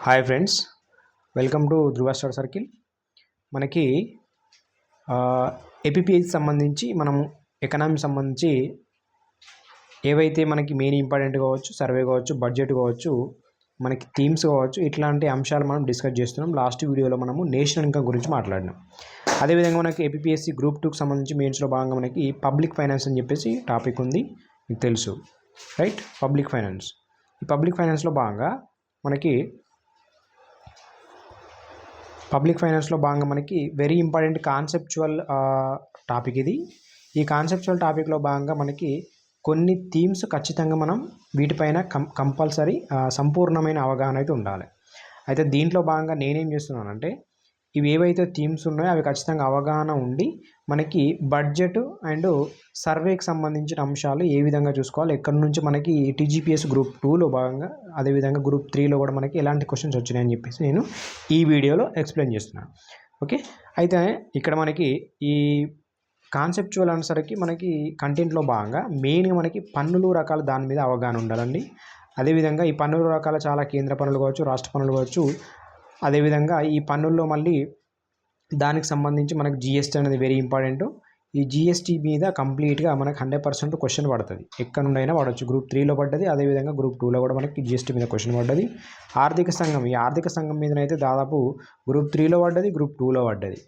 Hi friends, welcome to Dhruva star circle. మనకి ఏపీపీఎస్కి సంబంధించి మనము ఎకనామీ సంబంధించి ఏవైతే మనకి మెయిన్ ఇంపార్టెంట్ కావచ్చు, సర్వే కావచ్చు, బడ్జెట్ కావచ్చు, మనకి థీమ్స్ కావచ్చు, ఇట్లాంటి అంశాలు మనం డిస్కస్ చేస్తున్నాం. లాస్ట్ వీడియోలో మనము నేషనల్ ఇన్కమ్ గురించి మాట్లాడినాం. అదేవిధంగా మనకి ఏపీపీఎస్సీ గ్రూప్ 2కి సంబంధించి మెయిన్స్లో భాగంగా మనకి పబ్లిక్ ఫైనాన్స్ అని చెప్పేసి టాపిక్ ఉంది, మీకు తెలుసు రైట్. పబ్లిక్ ఫైనాన్స్, ఈ పబ్లిక్ ఫైనాన్స్లో భాగంగా మనకి వెరీ ఇంపార్టెంట్ కాన్సెప్చువల్ టాపిక్ ఇది. ఈ కాన్సెప్చువల్ టాపిక్లో భాగంగా మనకి కొన్ని థీమ్స్ ఖచ్చితంగా మనం వీటిపైన కంపల్సరీ సంపూర్ణమైన అవగాహన అయితే ఉండాలి. అయితే దీంట్లో భాగంగా నేనేం చేస్తున్నానంటే, ఇవి ఏవైతే థీమ్స్ ఉన్నాయో అవి ఖచ్చితంగా అవగాహన ఉండి మనకి బడ్జెట్ అండ్ సర్వేకి సంబంధించిన అంశాలు ఏ విధంగా చూసుకోవాలి, ఎక్కడి నుంచి మనకి టీజీపీఎస్ గ్రూప్ 2లో భాగంగా, అదేవిధంగా గ్రూప్ 3లో కూడా మనకి ఎలాంటి క్వశ్చన్స్ వచ్చినాయని చెప్పేసి నేను ఈ వీడియోలో ఎక్స్ప్లెయిన్ చేస్తున్నాను. ఓకే, అయితే ఇక్కడ మనకి ఈ కాన్సెప్చువల్ ఆన్సర్కి మనకి కంటెంట్లో భాగంగా మెయిన్గా మనకి పన్నులు రకాల దాని మీద అవగాహన ఉండాలండి. అదేవిధంగా ఈ పన్నుల రకాల చాలా కేంద్ర పన్నులు కావచ్చు, రాష్ట్ర పన్నులు కావచ్చు, అదేవిధంగా ఈ పన్నుల్లో మళ్ళీ దానికి సంబంధించి మనకి జిఎస్టీ అనేది వెరీ ఇంపార్టెంట్. ఈ జిఎస్టీ మీద కంప్లీట్గా మనకు 100% క్వశ్చన్ పడుతుంది. ఎక్కడ నుండైనా పడవచ్చు. గ్రూప్ 3లో పడ్డది, అదేవిధంగా గ్రూప్ 2లో కూడా మనకి జిఎస్టీ మీద క్వశ్చన్ పడ్డది. ఈ ఆర్థిక సంఘం మీదనైతే దాదాపు గ్రూప్ 3లో పడ్డది, గ్రూప్ 2లో పడ్డది.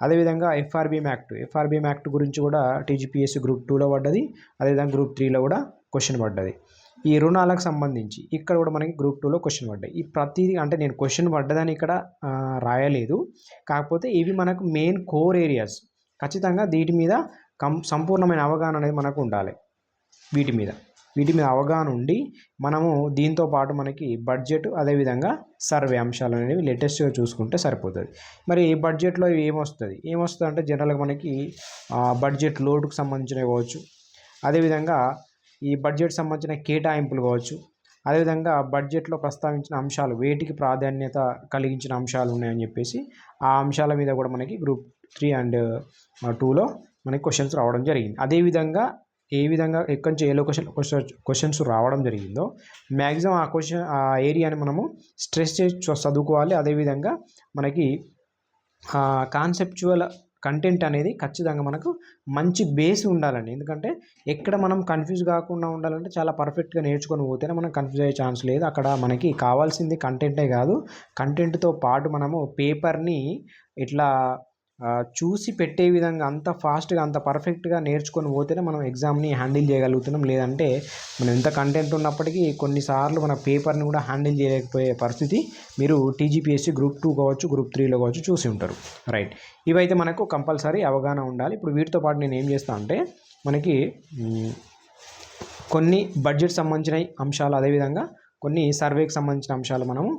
అదేవిధంగా ఎఫ్ఆర్బిఎం యాక్ట్ గురించి కూడా టీజీపీఎస్సీ గ్రూప్ 2లో పడ్డది, అదేవిధంగా గ్రూప్ 3లో కూడా క్వశ్చన్ పడ్డది. ఈ రుణాలకు సంబంధించి ఇక్కడ కూడా మనకి గ్రూప్ 2లో క్వశ్చన్ పడ్డాయి. ఈ ప్రతిదీ అంటే నేను క్వశ్చన్ పడ్డదని ఇక్కడ రాయలేదు, కాకపోతే ఇవి మనకు మెయిన్ కోర్ ఏరియాస్. ఖచ్చితంగా వీటి మీద సంపూర్ణమైన అవగాహన అనేది మనకు ఉండాలి. వీటి మీద అవగాహన ఉండి మనము దీంతో పాటు మనకి బడ్జెట్, అదేవిధంగా సర్వే అంశాలు అనేవి లేటెస్ట్గా చూసుకుంటే సరిపోతుంది. మరి ఈ బడ్జెట్లో ఏమొస్తుంది అంటే జనరల్గా మనకి బడ్జెట్ లోటుకు సంబంధించినవి కావచ్చు, అదేవిధంగా ఈ బడ్జెట్ సంబంధించిన కేటాయింపులు కావచ్చు, అదేవిధంగా బడ్జెట్లో ప్రస్తావించిన అంశాలు వేటికి ప్రాధాన్యత కలిగించిన అంశాలు ఉన్నాయని చెప్పేసి ఆ అంశాల మీద కూడా మనకి గ్రూప్ 3 అండ్ 2లో మనకి క్వశ్చన్స్ రావడం జరిగింది. అదేవిధంగా ఏ విధంగా ఎక్కడి నుంచి ఏ క్వశ్చన్స్ రావడం జరిగిందో మ్యాక్సిమం ఆ ఏరియాని మనము స్ట్రెస్ చేసి చదువుకోవాలి. అదేవిధంగా మనకి కాన్సెప్చువల్ కంటెంట్ అనేది ఖచ్చితంగా మనకు మంచి బేస్ ఉండాలండి. ఎందుకంటే ఎక్కడ మనం కన్ఫ్యూజ్ కాకుండా ఉండాలంటే చాలా పర్ఫెక్ట్గా నేర్చుకొని పోతేనే మనం కన్ఫ్యూజ్ అయ్యే ఛాన్స్ లేదు. అక్కడ మనకి కావాల్సింది కంటెంటే కాదు, కంటెంట్తో పాటు మనము పేపర్ని ఇట్లా చూసి పెట్టే విధంగా అంత ఫాస్ట్గా, అంత పర్ఫెక్ట్గా నేర్చుకొని పోతేనే మనం ఎగ్జామ్ని హ్యాండిల్ చేయగలుగుతున్నాం. లేదంటే మనం ఎంత కంటెంట్ ఉన్నప్పటికీ కొన్నిసార్లు మన పేపర్ని కూడా హ్యాండిల్ చేయలేకపోయే పరిస్థితి మీరు టీజీపీఎస్సీ గ్రూప్ 2 కావచ్చు, గ్రూప్ 3లో కావచ్చు చూసి ఉంటారు. రైట్, ఇవైతే మనకు కంపల్సరీ అవగాహన ఉండాలి. ఇప్పుడు వీటితో పాటు నేను ఏం చేస్తాను అంటే మనకి కొన్ని బడ్జెట్ సంబంధించిన అంశాలు, అదేవిధంగా కొన్ని సర్వేకి సంబంధించిన అంశాలు మనము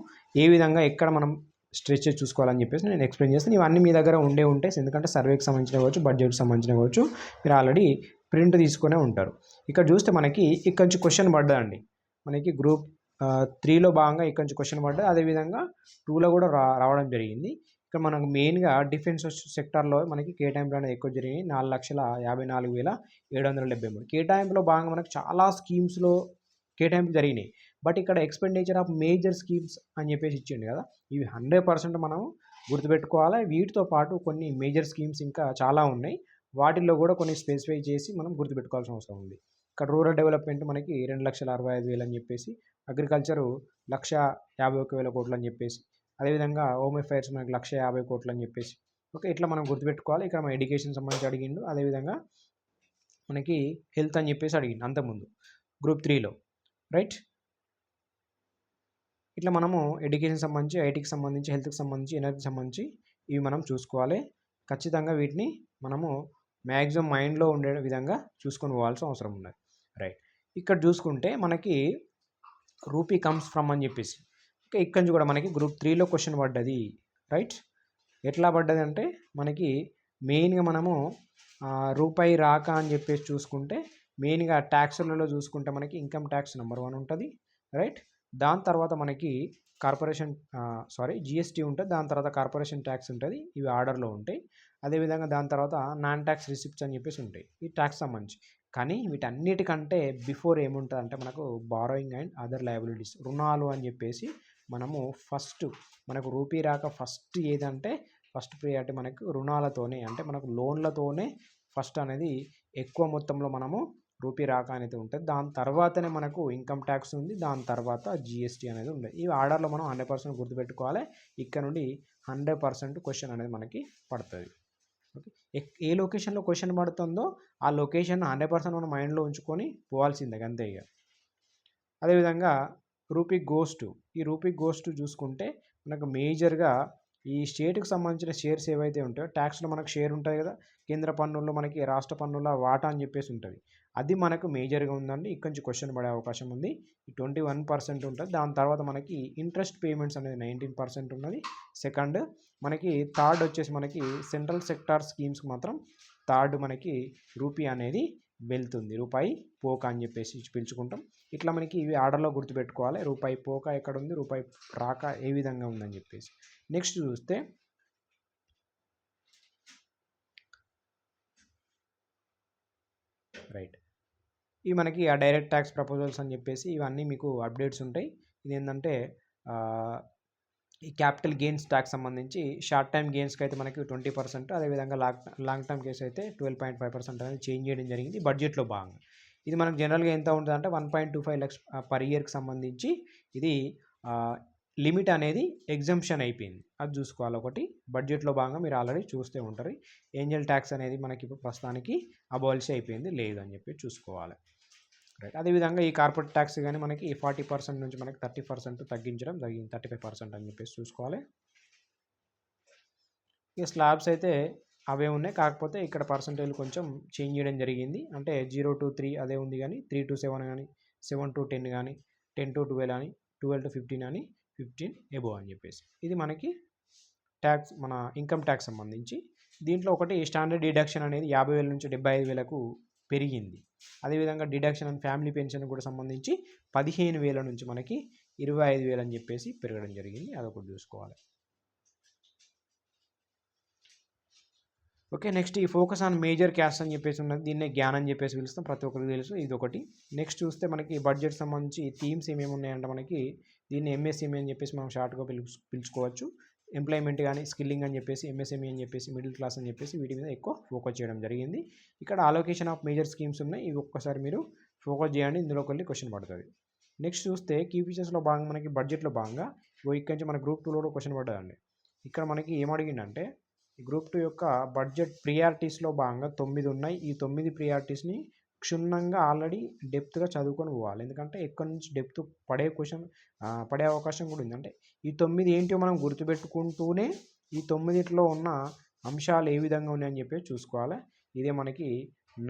ఏ విధంగా ఎక్కడ మనం స్ట్రెచ్ చూసుకోవాలని చెప్పేసి నేను ఎక్స్ప్లెయిన్ చేస్తాను. ఇవన్నీ మీ దగ్గర ఉంటే, ఎందుకంటే సర్వేకి సంబంధించిన కావచ్చు, బడ్జెట్కి సంబంధించిన కావచ్చు, మీరు ఆల్రెడీ ప్రింట్ తీసుకునే ఉంటారు. ఇక్కడ చూస్తే మనకి ఇక్కడ నుంచి క్వశ్చన్ పడ్డదండి. మనకి గ్రూప్ 3లో భాగంగా ఇక్కడ నుంచి క్వశ్చన్ పడ్డది, అదేవిధంగా 2లో కూడా రావడం జరిగింది. ఇక్కడ మనకు మెయిన్గా డిఫెన్స్ సెక్టార్లో మనకి కేటాయింపులు అనేది ఎక్కువ జరిగినాయి. 4,54,773 కేటాయింపులో భాగంగా మనకు చాలా స్కీమ్స్లో కేటాయింపులు జరిగినాయి. బట్ ఇక్కడ ఎక్స్పెండిచర్ ఆఫ్ మేజర్ స్కీమ్స్ అని చెప్పేసి ఇచ్చిండు కదా, ఇవి 100% మనం గుర్తుపెట్టుకోవాలి. వీటితో పాటు కొన్ని మేజర్ స్కీమ్స్ ఇంకా చాలా ఉన్నాయి, వాటిల్లో కూడా కొన్ని స్పెసిఫై చేసి మనం గుర్తుపెట్టుకోవాల్సిన అవసరం ఉంది. ఇక్కడ రూరల్ డెవలప్మెంట్ మనకి 2,65,000 అని చెప్పేసి, అగ్రికల్చరు 1,51,000 కోట్లు అని చెప్పేసి, అదేవిధంగా హోమ్ అఫైర్స్ మనకి 1,50,000 కోట్లు అని చెప్పేసి. ఓకే, ఇట్లా మనం గుర్తుపెట్టుకోవాలి. ఇక్కడ మన ఎడ్యుకేషన్ సంబంధించి అడిగిండు, అదేవిధంగా మనకి హెల్త్ అని చెప్పేసి అడిగిండు అంతకుముందు గ్రూప్ 3లో. రైట్, ఇట్లా మనము ఎడ్యుకేషన్ సంబంధించి, ఐటీకి సంబంధించి, హెల్త్కి సంబంధించి, ఎనర్జీకి సంబంధించి ఇవి మనం చూసుకోవాలి. ఖచ్చితంగా వీటిని మనము మ్యాక్సిమం మైండ్లో ఉండే విధంగా చూసుకొని పోవాల్సిన అవసరం ఉన్నది. రైట్, ఇక్కడ చూసుకుంటే మనకి రూపీ కమ్స్ ఫ్రమ్ అని చెప్పేసి, ఓకే, ఇక్కడి నుంచి కూడా మనకి గ్రూప్ 3లో క్వశ్చన్ పడ్డది. రైట్, ఎట్లా పడ్డది అంటే మనకి మెయిన్గా మనము రూపాయి రాక అని చెప్పేసి చూసుకుంటే, మెయిన్గా ట్యాక్స్లలో చూసుకుంటే మనకి ఇన్కమ్ ట్యాక్స్ నెంబర్ 1 ఉంటుంది. రైట్, దాని తర్వాత మనకి జిఎస్టీ ఉంటుంది, దాని తర్వాత కార్పొరేషన్ ట్యాక్స్ ఉంటుంది. ఇవి ఆర్డర్లో ఉంటాయి. అదేవిధంగా దాని తర్వాత నాన్ ట్యాక్స్ రిసిప్ట్స్ అని చెప్పేసి ఉంటాయి, ఈ ట్యాక్స్ సంబంధించి. కానీ వీటన్నిటికంటే బిఫోర్ ఏముంటుంది అంటే మనకు బారోయింగ్ అండ్ అదర్ లయబిలిటీస్, రుణాలు అని చెప్పేసి మనము ఫస్ట్ మనకు రూపీ రాక ఫస్ట్ ఏదంటే ఫస్ట్ ప్రియారిటీ మనకు రుణాలతోనే, అంటే మనకు లోన్లతోనే ఫస్ట్ అనేది ఎక్కువ మొత్తంలో మనము రూపీ రాక అనేది ఉంటుంది. దాని తర్వాతనే మనకు ఇన్కమ్ ట్యాక్స్ ఉంది, దాని తర్వాత జిఎస్టీ అనేది ఉంది. ఈ ఆర్డర్లో మనం 100% గుర్తుపెట్టుకోవాలి. ఇక్కడ నుండి 100% క్వశ్చన్ అనేది మనకి పడుతుంది. ఓకే, ఏ లొకేషన్లో క్వశ్చన్ పడుతుందో ఆ లొకేషన్ 100% మన మైండ్లో ఉంచుకొని పోవాల్సిందే అంతే ఇక. అదేవిధంగా రూపీ గోస్ట్, ఈ రూపీ గోస్ట్ చూసుకుంటే మనకు మేజర్గా ఈ స్టేట్కి సంబంధించిన షేర్స్ ఏవైతే ఉంటాయో, ట్యాక్స్లో మనకు షేర్ ఉంటుంది కదా, కేంద్ర పన్నుల్లో మనకి రాష్ట్ర పన్నుల వాటా అని చెప్పేసి ఉంటుంది, అది మనకు మేజర్గా ఉందండి. ఇక్కడ నుంచి క్వశ్చన్ పడే అవకాశం ఉంది. ఈ 21% ఉంటుంది. దాని తర్వాత మనకి ఇంట్రెస్ట్ పేమెంట్స్ అనేది 19% ఉన్నది. సెకండ్ మనకి థర్డ్ వచ్చేసి మనకి సెంట్రల్ సెక్టార్ స్కీమ్స్కి మాత్రం థర్డ్ మనకి రూపీ అనేది వెళ్తుంది. రూపాయి పోక అని చెప్పేసి పిలుచుకుంటాం. ఇట్లా మనకి ఇవి ఆర్డర్లో గుర్తుపెట్టుకోవాలి. రూపాయి పోక ఎక్కడ ఉంది, రూపాయి రాక ఏ విధంగా ఉందని చెప్పేసి. నెక్స్ట్ చూస్తే రైట్, ఇవి మనకి ఆ డైరెక్ట్ ట్యాక్స్ ప్రపోజల్స్ అని చెప్పేసి ఇవన్నీ మీకు అప్డేట్స్ ఉంటాయి. ఇది ఏంటంటే ఈ క్యాపిటల్ గెయిన్స్ ట్యాక్స్ సంబంధించి షార్ట్ టైమ్ గెయిన్స్కి అయితే మనకి 20%, అదేవిధంగా లాంగ్ టర్మ్ కేసు అయితే 12.5% అనేది చేంజ్ చేయడం జరిగింది బడ్జెట్లో భాగంగా. ఇది మనకు జనరల్గా ఎంత ఉంటుందంటే 1.25 lakhs పర్ ఇయర్కి సంబంధించి ఇది లిమిట్ అనేది ఎగ్జంప్షన్ అయిపోయింది. అది చూసుకోవాలి. ఒకటి బడ్జెట్లో భాగంగా మీరు ఆల్రెడీ చూస్తూ ఉంటారు. ఏంజల్ ట్యాక్స్ అనేది మనకి ఇప్పుడు ప్రస్తుతానికి అబాలిష్ అయిపోయింది, లేదు అని చెప్పి చూసుకోవాలి. రైట్, అదేవిధంగా ఈ కార్పొరేట్ ట్యాక్స్ కానీ మనకి 40% నుంచి మనకి 30% తగ్గించడం జరిగింది, 35% అని చెప్పేసి చూసుకోవాలి. ఇక స్లాబ్స్ అయితే అవే ఉన్నాయి, కాకపోతే ఇక్కడ పర్సంటేజ్ కొంచెం చేంజ్ చేయడం జరిగింది. అంటే 0 to 3 అదే ఉంది, కానీ 3 to 7 కానీ 7 to 10 కానీ 10 to 12 అని 12 to 15 అని 15 ఎబోవ్ అని చెప్పేసి. ఇది మనకి ట్యాక్స్ మన ఇన్కమ్ ట్యాక్స్ సంబంధించి. దీంట్లో ఒకటి స్టాండర్డ్ డిడక్షన్ అనేది 50,000 నుంచి 75,000కు పెరిగింది. అదేవిధంగా డిడక్షన్ అండ్ ఫ్యామిలీ పెన్షన్ కూడా సంబంధించి 15,000 నుంచి మనకి 25,000 అని చెప్పేసి పెరగడం జరిగింది. అదొకటి చూసుకోవాలి. ఓకే, నెక్స్ట్ ఈ ఫోకస్ ఆన్ మేజర్ క్యాష్ అని చెప్పేసి ఉన్నది, దీన్నే జ్ఞానం అని చెప్పేసి పిలుస్తాం, ప్రతి ఒక్కరికి తెలుసు, ఇది ఒకటి. నెక్స్ట్ చూస్తే మనకి బడ్జెట్ సంబంధించి థీమ్స్ ఏమేమి ఉన్నాయంటే మనకి దీన్ని ఎంఎస్ఎంఈ అని చెప్పేసి మనం షార్ట్గా పిలుచుకోవచ్చు. ఎంప్లాయ్మెంట్ కానీ స్కిల్లింగ్ అని చెప్పేసి, ఎంఎస్ఎంఈ అని చెప్పేసి, మిడిల్ క్లాస్ అని చెప్పేసి వీటి మీద ఎక్కువ ఫోకస్ చేయడం జరిగింది. ఇక్కడ అలొకేషన్ ఆఫ్ మేజర్ స్కీమ్స్ ఉన్నాయి, ఇవి ఒక్కసారి మీరు ఫోకస్ చేయండి, ఇందులోకి వెళ్ళి క్వశ్చన్ పడుతుంది. నెక్స్ట్ చూస్తే కీ ఫీచర్స్లో భాగంగా మనకి బడ్జెట్లో భాగంగా ఇక్కడ నుంచి మన గ్రూప్ 2లో క్వశ్చన్ పడుతుందండి. ఇక్కడ మనకి ఏమడిగిందంటే ఈ గ్రూప్ 2 యొక్క బడ్జెట్ ప్రియారిటీస్లో భాగంగా 9 ఉన్నాయి. ఈ 9 ప్రియారిటీస్ని క్షుణ్ణంగా ఆల్రెడీ డెప్త్గా చదువుకొని పోవాలి, ఎందుకంటే ఎక్కడి నుంచి డెప్త్ పడే అవకాశం కూడా ఉంది. అంటే ఈ 9 ఏంటో మనం గుర్తుపెట్టుకుంటూనే ఈ 9లో ఉన్న అంశాలు ఏ విధంగా ఉన్నాయని చెప్పేసి చూసుకోవాలి. ఇదే మనకి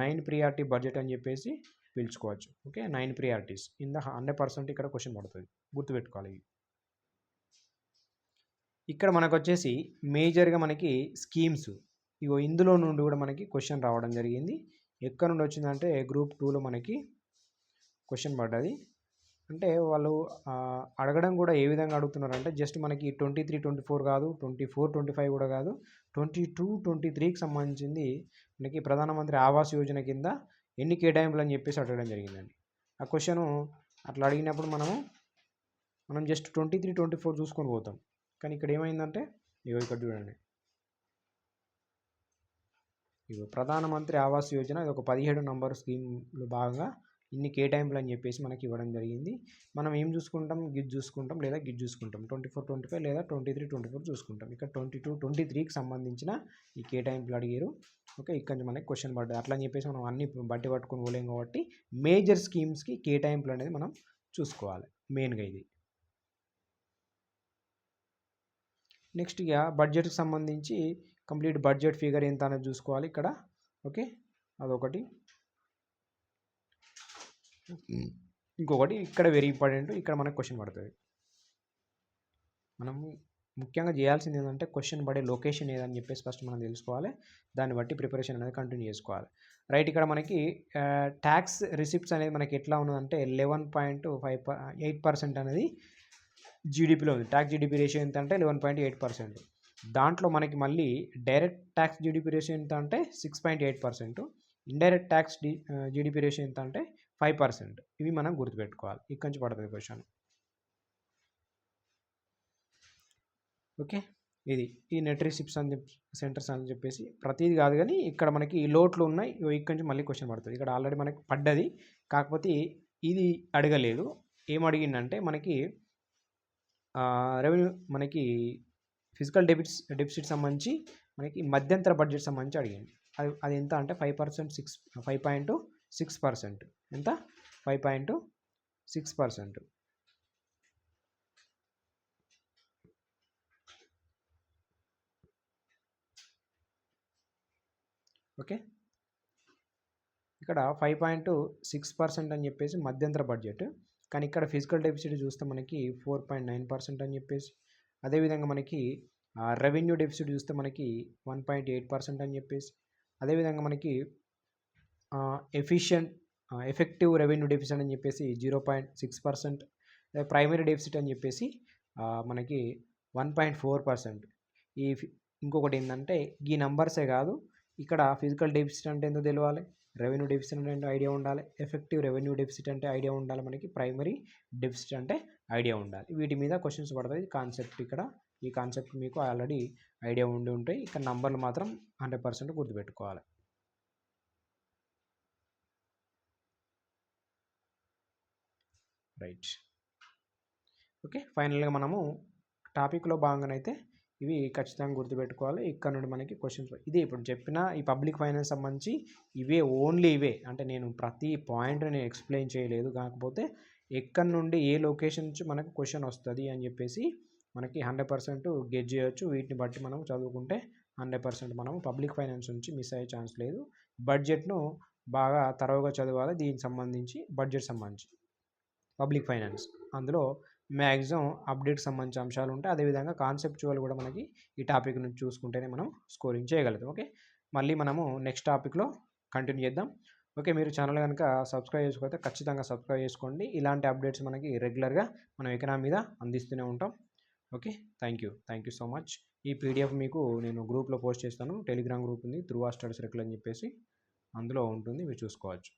9 ప్రియారిటీ బడ్జెట్ అని చెప్పేసి పిలుచుకోవచ్చు. ఓకే, 9 ప్రియారిటీస్ ఇన్ ద 100% ఇక్కడ క్వశ్చన్ పడుతుంది, గుర్తుపెట్టుకోవాలి. ఇక్కడ మనకు వచ్చేసి మేజర్గా మనకి స్కీమ్స్, ఇగో ఇందులో నుండి కూడా మనకి క్వశ్చన్ రావడం జరిగింది. ఎక్కడ నుండి వచ్చిందంటే గ్రూప్ 2లో మనకి క్వశ్చన్ పడ్డది. అంటే వాళ్ళు అడగడం కూడా ఏ విధంగా అడుగుతున్నారంటే జస్ట్ మనకి 23, 24 కాదు, 24, 25 కూడా కాదు, 22, 23కి సంబంధించింది మనకి ప్రధానమంత్రి ఆవాస్ యోజన కింద ఎన్ని కేటాయింపులు అని చెప్పేసి అడగడం జరిగిందండి. ఆ క్వశ్చను అట్లా అడిగినప్పుడు మనం జస్ట్ 23, 24 చూసుకొని పోతాం. కానీ ఇక్కడ ఏమైందంటే ఇగో ఇక్కడ చూడండి, ఇగో ప్రధానమంత్రి ఆవాస్ యోజన, ఇది ఒక 17 నంబర్ స్కీమ్లో భాగంగా ఇన్ని కేటాయింపులు అని చెప్పేసి మనకి ఇవ్వడం జరిగింది. మనం ఏం చూసుకుంటాం, గిజ్ చూసుకుంటాం లేదా గిజ్ చూసుకుంటాం, 24, 25 లేదా 23, 24 చూసుకుంటాం. ఇక్కడ 22, 23కి సంబంధించిన ఈ కేటాయింపులు అడిగారు. ఓకే, ఇక్కడ నుంచి మనకి క్వశ్చన్ పడ్డది. అట్లా అని చెప్పేసి మనం అన్ని బట్టి పట్టుకొని పోలేం కాబట్టి మేజర్ స్కీమ్స్కి కేటాయింపులు అనేది మనం చూసుకోవాలి మెయిన్గా ఇది. నెక్స్ట్ ఇక బడ్జెట్కి సంబంధించి కంప్లీట్ బడ్జెట్ ఫిగర్ ఎంత అనేది చూసుకోవాలి ఇక్కడ. ఓకే, అదొకటి. ఇంకొకటి ఇక్కడ వెరీ ఇంపార్టెంట్, ఇక్కడ మనకు క్వశ్చన్ పడుతుంది. మనం ముఖ్యంగా చేయాల్సింది ఏంటంటే క్వశ్చన్ పడే లొకేషన్ ఏదని చెప్పేసి ఫస్ట్ మనం తెలుసుకోవాలి, దాన్ని బట్టి ప్రిపరేషన్ అనేది కంటిన్యూ చేసుకోవాలి. రైట్, ఇక్కడ మనకి ట్యాక్స్ రిసిప్ట్స్ అనేది మనకి ఎట్లా ఉన్నదంటే 11.8% అనేది జీడిపిలో ఉంది. ట్యాక్స్ జీడిపి రేషియో ఎంత అంటే 11.8%. దాంట్లో మనకి మళ్ళీ డైరెక్ట్ ట్యాక్స్ జీడిపి రేషియో ఎంత అంటే 6.8%, ఇండైరెక్ట్ ట్యాక్స్ జీడిపి రేషియో ఎంత అంటే 5%. ఇవి మనం గుర్తుపెట్టుకోవాలి. ఇక్కడి నుంచి పడుతుంది క్వశ్చన్. ఓకే. ఇది ఈ నెట్ రిసిప్ట్స్ అని సెంటర్స్ అని చెప్పేసి ప్రతిది కాదు కానీ ఇక్కడ మనకి లోట్లు ఉన్నాయి. ఇక్కడ నుంచి మళ్ళీ క్వశ్చన్ పడుతుంది. ఇక్కడ ఆల్రెడీ మనకి పడ్డది. కాకపోతే ఇది అడగలేదు. ఏం అడిగిందంటే మనకి రెవెన్యూ మనకి ఫిజికల్ డెఫిసిట్ సంబంధించి మనకి మధ్యంతర బడ్జెట్ సంబంధించి అడిగింది. అది ఎంత అంటే 5.6%. ఎంత? 5.6%. ఓకే. ఇక్కడ 5.6% అని చెప్పేసి మధ్యంతర బడ్జెట్. కానీ ఇక్కడ ఫిజికల్ డెఫిసిట్ చూస్తే మనకి 4.9% అని చెప్పేసి, అదేవిధంగా మనకి రెవెన్యూ డెఫిసిట్ చూస్తే మనకి 1.8% అని చెప్పేసి, అదేవిధంగా మనకి ఎఫెక్టివ్ రెవెన్యూ డెఫిసిట్ అని చెప్పేసి 0.6%, ప్రైమరీ డెఫిసిట్ అని చెప్పేసి మనకి 1.4%. ఇంకొకటి ఏంటంటే ఈ నంబర్సే కాదు, ఇక్కడ ఫిజికల్ డెఫిసిట్ అంటే ఏందో తెలియాలి, రెవెన్యూ డెఫిసిట్ అంటే ఐడియా ఉండాలి, ఎఫెక్టివ్ రెవెన్యూ డెఫిసిట్ అంటే ఐడియా ఉండాలి, మనకి ప్రైమరీ డెఫిసిట్ అంటే ఐడియా ఉండాలి. వీటి మీద క్వశ్చన్స్ పడుతుంది. కాన్సెప్ట్ ఇక్కడ ఈ కాన్సెప్ట్ మీకు ఆల్రెడీ ఐడియా ఉండి ఉంటాయి. ఇక్కడ నంబర్లు మాత్రం 100% గుర్తుపెట్టుకోవాలి. రైట్. ఓకే. ఫైనల్గా మనము టాపిక్లో భాగంగానైతే ఇవి ఖచ్చితంగా గుర్తుపెట్టుకోవాలి. ఇక్కడ నుండి మనకి క్వశ్చన్స్ ఇదే ఇప్పుడు చెప్పిన ఈ పబ్లిక్ ఫైనాన్స్ సంబంధించి ఓన్లీ ఇవే. అంటే నేను ప్రతి పాయింట్ నేను ఎక్స్ప్లెయిన్ చేయలేదు. కాకపోతే ఎక్కడి నుండి ఏ లొకేషన్ నుంచి మనకు క్వశ్చన్ వస్తుంది అని చెప్పేసి మనకి 100% గెట్ చేయొచ్చు. వీటిని బట్టి మనం చదువుకుంటే 100% మనం పబ్లిక్ ఫైనాన్స్ నుంచి మిస్ అయ్యే ఛాన్స్ లేదు. బడ్జెట్ను బాగా తరోగా చదవాలి. దీనికి సంబంధించి బడ్జెట్ సంబంధించి పబ్లిక్ ఫైనాన్స్ అందులో మ్యాక్సిమం అప్డేట్ సంబంధించిన అంశాలు ఉంటాయి. అదేవిధంగా కాన్సెప్చువల్ కూడా మనకి ఈ టాపిక్ నుంచి చూసుకుంటేనే మనం స్కోరింగ్ చేయగలుగుతాం. ఓకే. మళ్ళీ మనము నెక్స్ట్ టాపిక్లో కంటిన్యూ చేద్దాం. ఓకే. మీరు ఛానల్ కనుక సబ్స్క్రైబ్ చేసుకోకపోతే ఖచ్చితంగా సబ్స్క్రైబ్ చేసుకోండి. ఇలాంటి అప్డేట్స్ మనకి రెగ్యులర్గా మనం ఎకనామీ మీద అందిస్తూనే ఉంటాం. Okay. Thank you so much. ఈ పీడిఎఫ్ మీకు నేను గ్రూప్లో పోస్ట్ చేస్తాను. టెలిగ్రామ్ గ్రూప్ ఉంది, ధృవ స్టడీ సర్కిల్ అని చెప్పేసి, అందులో ఉంటుంది, మీరు చూసుకోవచ్చు.